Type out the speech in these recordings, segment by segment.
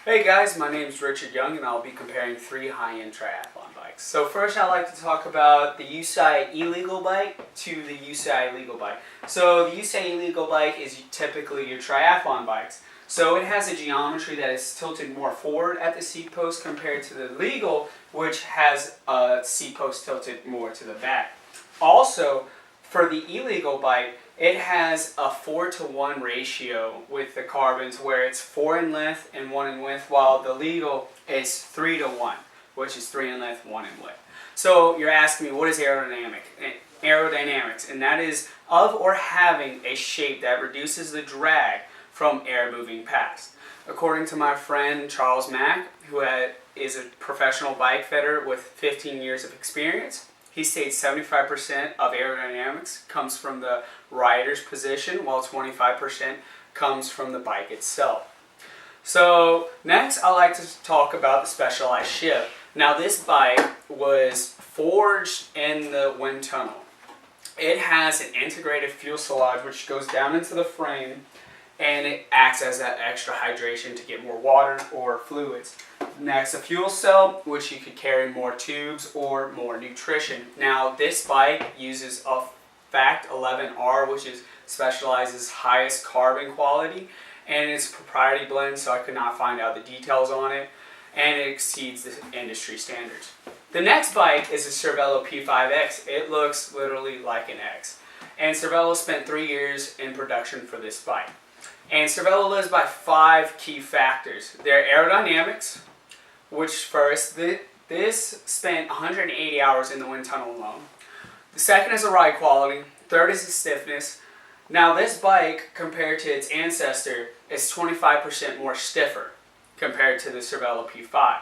Hey guys, my name is Richard Young and I'll be comparing three high-end triathlon bikes. So first I'd like to talk about the UCI illegal bike to the UCI legal bike. So the UCI illegal bike is typically your triathlon bikes. So it has a geometry that is tilted more forward at the seat post compared to the legal, which has a seat post tilted more to the back. Also, for the illegal bike, it has a 4-to-1 ratio with the carbons where it's 4 in length and 1 in width, while the legal is 3-to-1, which is 3 in length, 1 in width. So you're asking me, what is aerodynamics? And that is of or having a shape that reduces the drag from air moving past. According to my friend Charles Mack, who is a professional bike fitter with 15 years of experience, he states 75% of aerodynamics comes from the rider's position, while 25% comes from the bike itself. So next, I'd like to talk about the Specialized shift. Now this bike was forged in the wind tunnel. It has an integrated fuselage which goes down into the frame, and it acts as that extra hydration to get more water or fluids. Next, a fuel cell, which you could carry more tubes or more nutrition. Now, this bike uses a FACT 11R, which is Specialized's highest carbon quality, and it's a proprietary blend, so I could not find out the details on it, and it exceeds the industry standards. The next bike is a Cervelo P5X. It looks literally like an X, and Cervelo spent 3 years in production for this bike. And Cervelo lives by 5 key factors. Their aerodynamics, which first, this spent 180 hours in the wind tunnel alone. The second is the ride quality. Third is the stiffness. Now this bike, compared to its ancestor, is 25% more stiffer compared to the Cervelo P5.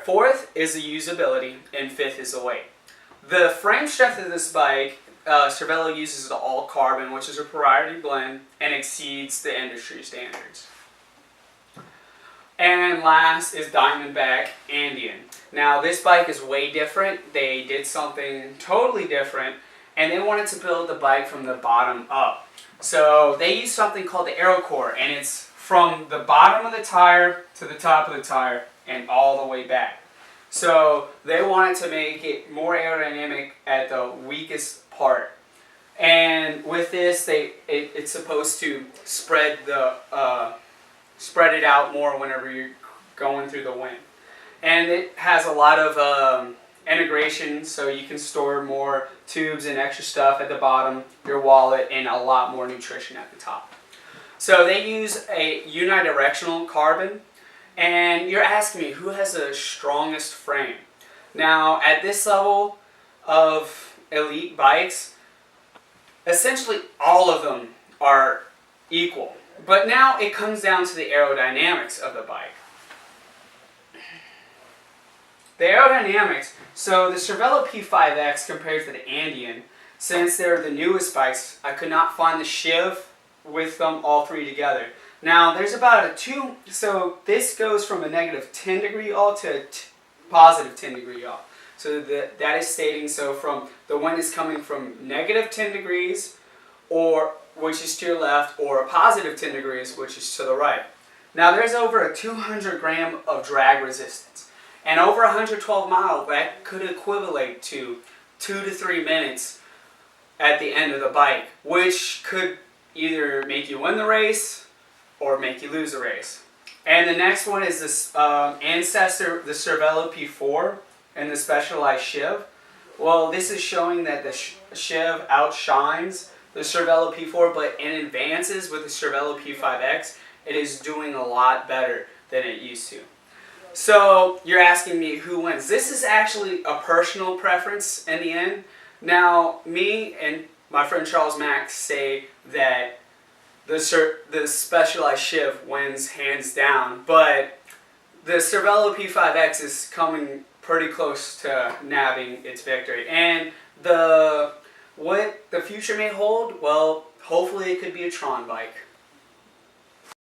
Fourth is the usability, and fifth is the weight. The frame strength of this bike, Cervelo uses the all carbon, which is a proprietary blend, and exceeds the industry standards. And last is Diamondback Andean. Now this bike is way different. They did something totally different, and they wanted to build the bike from the bottom up. So they used something called the AeroCore, and it's from the bottom of the tire to the top of the tire and all the way back. So they wanted to make it more aerodynamic at the weakest part. And with this, it's supposed to spread it out more whenever you're going through the wind. And it has a lot of integration, so you can store more tubes and extra stuff at the bottom, your wallet, and a lot more nutrition at the top. So they use a unidirectional carbon. And you're asking me, who has the strongest frame? Now, at this level of elite bikes, essentially all of them are equal. But now it comes down to the aerodynamics of the bike. The aerodynamics, so the Cervelo P5X compared to the Andean, since they're the newest bikes, I could not find the shiv with them all three together. Now there's about a 2, so this goes from a negative 10 degree yaw to a positive 10 degree yaw. So that is stating, so from the wind is coming from negative 10 degrees, or which is to your left, or a positive 10 degrees, which is to the right. Now there's over a 200 gram of drag resistance, and over 112 miles, that could equivalent to 2 to 3 minutes at the end of the bike, which could either make you win the race or make you lose the race. And the next one is this ancestor, the Cervelo P4 and the Specialized shiv. Well, this is showing that the shiv outshines the Cervelo P4, but in advances with the Cervelo P5X, it is doing a lot better than it used to. So you're asking me who wins. This is actually a personal preference in the end. Now, me and my friend Charles Mack say that the Specialized shiv wins hands down, but the Cervelo P5X is coming pretty close to nabbing its victory. And what the future may hold, well, hopefully it could be a Tron bike.